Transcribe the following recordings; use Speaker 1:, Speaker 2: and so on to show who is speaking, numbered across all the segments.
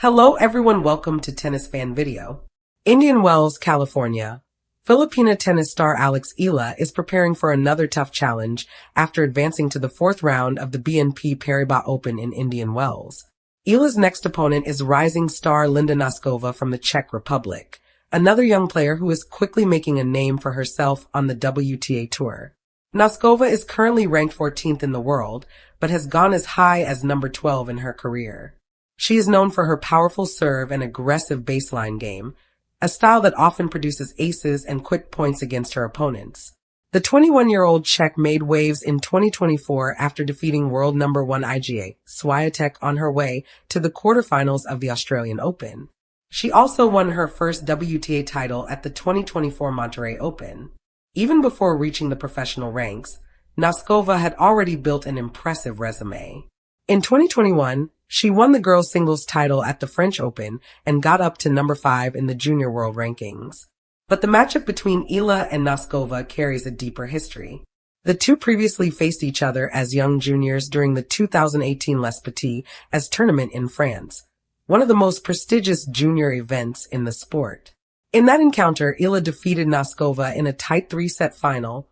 Speaker 1: Hello everyone, welcome to Tennis Fan Video. Indian Wells, California. Filipina tennis star Alex Eala is preparing for another tough challenge after advancing to the fourth round of the BNP Paribas Open in Indian Wells. Eala's next opponent is rising star Linda Noskova from the Czech Republic, another young player who is quickly making a name for herself on the WTA Tour. Noskova is currently ranked 14th in the world, but has gone as high as number 12 in her career. She is known for her powerful serve and aggressive baseline game, a style that often produces aces and quick points against her opponents. The 21-year-old Czech made waves in 2024 after defeating world number 1 Iga Swiatek on her way to the quarterfinals of the Australian Open. She also won her first WTA title at the 2024 Monterrey Open. Even before reaching the professional ranks, Noskova had already built an impressive resume. In 2021, she won the girls' singles title at the French Open and got up to number 5 in the junior world rankings. But the matchup between Eala and Noskova carries a deeper history. The two previously faced each other as young juniors during the 2018 Les Petits as tournament in France, one of the most prestigious junior events in the sport. In that encounter, Eala defeated Noskova in a tight 3-set final,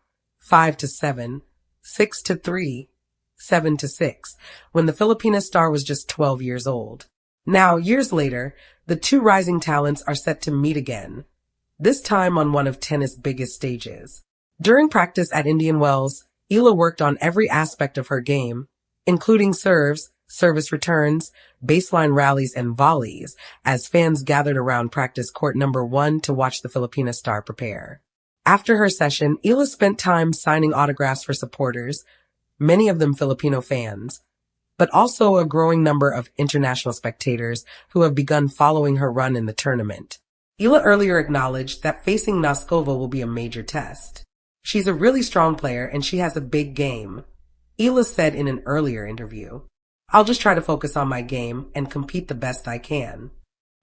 Speaker 1: 5-7, 6-3, 7-6, when the Filipina star was just 12 years old. Now, years later, the two rising talents are set to meet again, this time on one of tennis' biggest stages. During practice at Indian Wells, Eala worked on every aspect of her game, including serves, service returns, baseline rallies, and volleys, as fans gathered around practice court number 1 to watch the Filipina star prepare. After her session, Eala spent time signing autographs for supporters, many of them Filipino fans, but also a growing number of international spectators who have begun following her run in the tournament. Eala earlier acknowledged that facing Noskova will be a major test. She's a really strong player and she has a big game. Eala said in an earlier interview, "I'll just try to focus on my game and compete the best I can."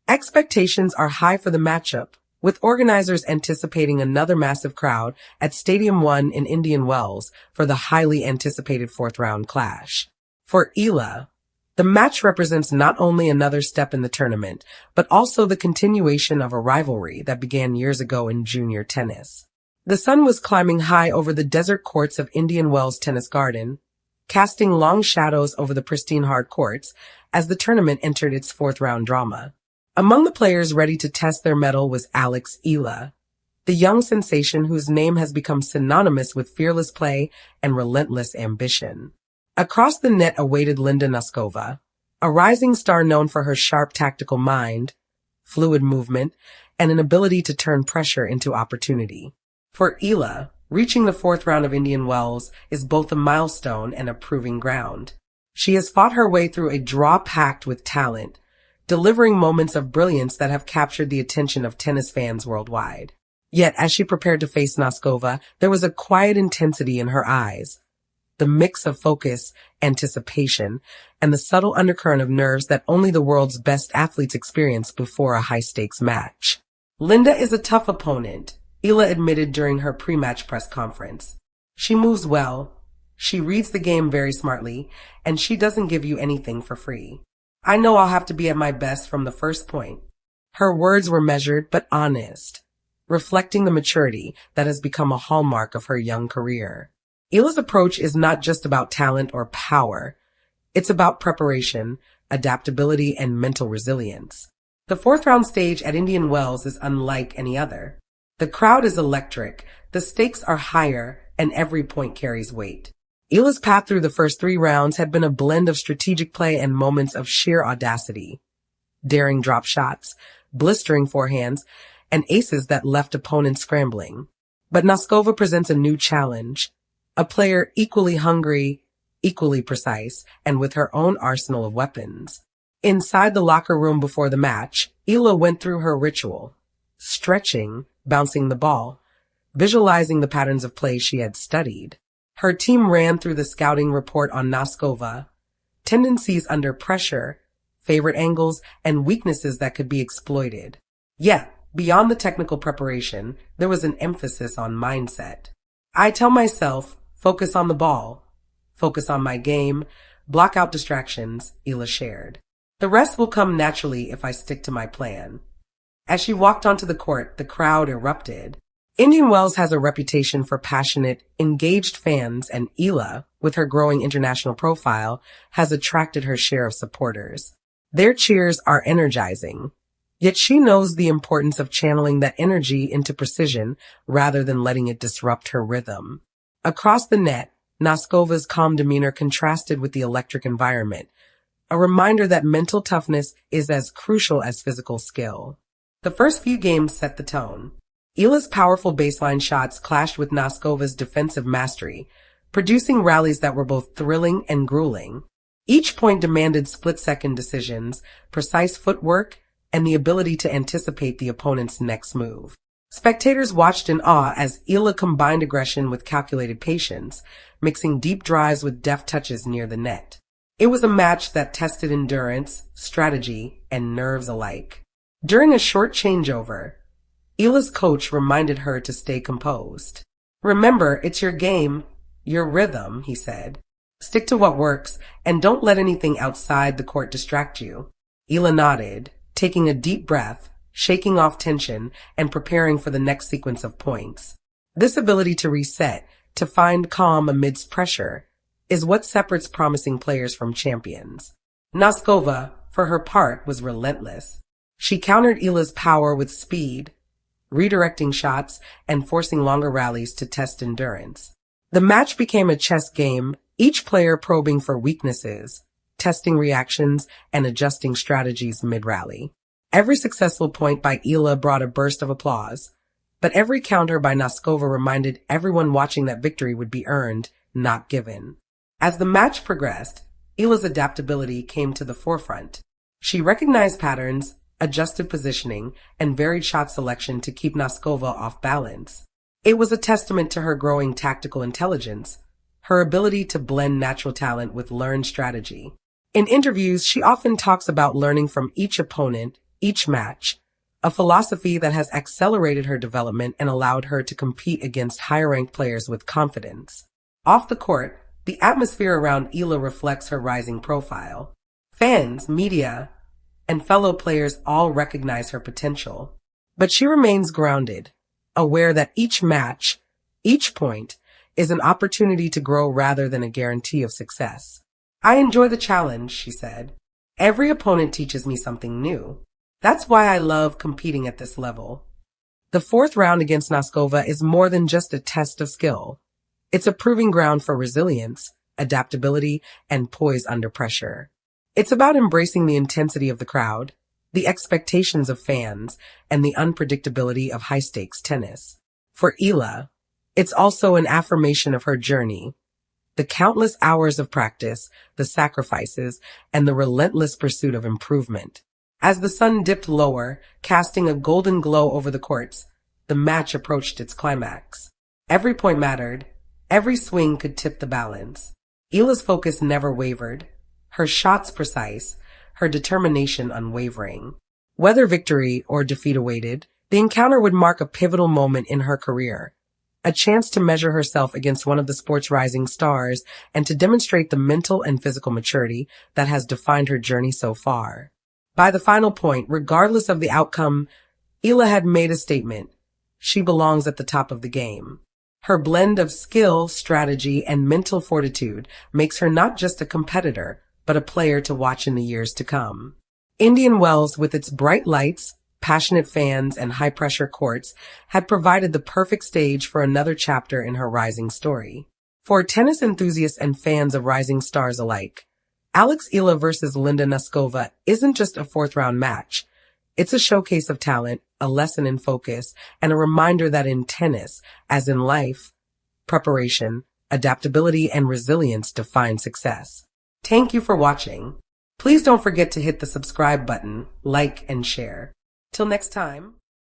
Speaker 1: Expectations are high for the matchup, with organizers anticipating another massive crowd at Stadium 1 in Indian Wells for the highly anticipated fourth-round clash. For Eala, the match represents not only another step in the tournament, but also the continuation of a rivalry that began years ago in junior tennis. The sun was climbing high over the desert courts of Indian Wells Tennis Garden, casting long shadows over the pristine hard courts as the tournament entered its fourth-round drama. Among the players ready to test their mettle was Alex Eala, the young sensation whose name has become synonymous with fearless play and relentless ambition. Across the net awaited Linda Noskova, a rising star known for her sharp tactical mind, fluid movement, and an ability to turn pressure into opportunity. For Eala, reaching the fourth round of Indian Wells is both a milestone and a proving ground. She has fought her way through a draw packed with talent, delivering moments of brilliance that have captured the attention of tennis fans worldwide. Yet, as she prepared to face Noskova, there was a quiet intensity in her eyes, the mix of focus, anticipation, and the subtle undercurrent of nerves that only the world's best athletes experience before a high-stakes match. Linda is a tough opponent, Eala admitted during her pre-match press conference. She moves well, she reads the game very smartly, and she doesn't give you anything for free. I know I'll have to be at my best from the first point. Her words were measured but honest, reflecting the maturity that has become a hallmark of her young career. Eala's approach is not just about talent or power. It's about preparation, adaptability, and mental resilience. The fourth round stage at Indian Wells is unlike any other. The crowd is electric, the stakes are higher, and every point carries weight. Eala's path through the first 3 rounds had been a blend of strategic play and moments of sheer audacity. Daring drop shots, blistering forehands, and aces that left opponents scrambling. But Noskova presents a new challenge. A player equally hungry, equally precise, and with her own arsenal of weapons. Inside the locker room before the match, Eala went through her ritual, stretching, bouncing the ball, visualizing the patterns of play she had studied. Her team ran through the scouting report on Noskova, tendencies under pressure, favorite angles, and weaknesses that could be exploited. Yet, beyond the technical preparation, there was an emphasis on mindset. I tell myself, focus on the ball, focus on my game, block out distractions, Eala shared. The rest will come naturally if I stick to my plan. As she walked onto the court, the crowd erupted. Indian Wells has a reputation for passionate, engaged fans, and Eala, with her growing international profile, has attracted her share of supporters. Their cheers are energizing. Yet she knows the importance of channeling that energy into precision rather than letting it disrupt her rhythm. Across the net, Noskova's calm demeanor contrasted with the electric environment, a reminder that mental toughness is as crucial as physical skill. The first few games set the tone. Eala's powerful baseline shots clashed with Noskova's defensive mastery, producing rallies that were both thrilling and grueling. Each point demanded split-second decisions, precise footwork, and the ability to anticipate the opponent's next move. Spectators watched in awe as Eala combined aggression with calculated patience, mixing deep drives with deft touches near the net. It was a match that tested endurance, strategy, and nerves alike. During a short changeover, Eala's coach reminded her to stay composed. "Remember, it's your game, your rhythm," he said. "Stick to what works, and don't let anything outside the court distract you." Eala nodded, taking a deep breath, shaking off tension, and preparing for the next sequence of points. This ability to reset, to find calm amidst pressure, is what separates promising players from champions. Noskova, for her part, was relentless. She countered Eala's power with speed, redirecting shots and forcing longer rallies to test endurance. The match became a chess game, each player probing for weaknesses, testing reactions, and adjusting strategies mid-rally. Every successful point by Eala brought a burst of applause, but every counter by Noskova reminded everyone watching that victory would be earned, not given. As the match progressed, Eala's adaptability came to the forefront. She recognized patterns, adjusted positioning, and varied shot selection to keep Noskova off balance. It was a testament to her growing tactical intelligence, her ability to blend natural talent with learned strategy. In interviews, she often talks about learning from each opponent, each match, a philosophy that has accelerated her development and allowed her to compete against higher-ranked players with confidence. Off the court, the atmosphere around Eala reflects her rising profile. Fans, media, and fellow players all recognize her potential. But she remains grounded, aware that each match, each point, is an opportunity to grow rather than a guarantee of success. "I enjoy the challenge," she said. "Every opponent teaches me something new. That's why I love competing at this level." The fourth round against Noskova is more than just a test of skill. It's a proving ground for resilience, adaptability, and poise under pressure. It's about embracing the intensity of the crowd, the expectations of fans, and the unpredictability of high-stakes tennis. For Eala, it's also an affirmation of her journey, the countless hours of practice, the sacrifices, and the relentless pursuit of improvement. As the sun dipped lower, casting a golden glow over the courts, the match approached its climax. Every point mattered. Every swing could tip the balance. Eala's focus never wavered, her shots precise, her determination unwavering. Whether victory or defeat awaited, the encounter would mark a pivotal moment in her career, a chance to measure herself against one of the sport's rising stars and to demonstrate the mental and physical maturity that has defined her journey so far. By the final point, regardless of the outcome, Eala had made a statement. She belongs at the top of the game. Her blend of skill, strategy, and mental fortitude makes her not just a competitor, but a player to watch in the years to come. Indian Wells, with its bright lights, passionate fans, and high-pressure courts, had provided the perfect stage for another chapter in her rising story. For tennis enthusiasts and fans of rising stars alike, Alex Eala versus Linda Noskova isn't just a fourth-round match. It's a showcase of talent, a lesson in focus, and a reminder that in tennis, as in life, preparation, adaptability, and resilience define success. Thank you for watching. Please don't forget to hit the subscribe button, like, and share. Till next time.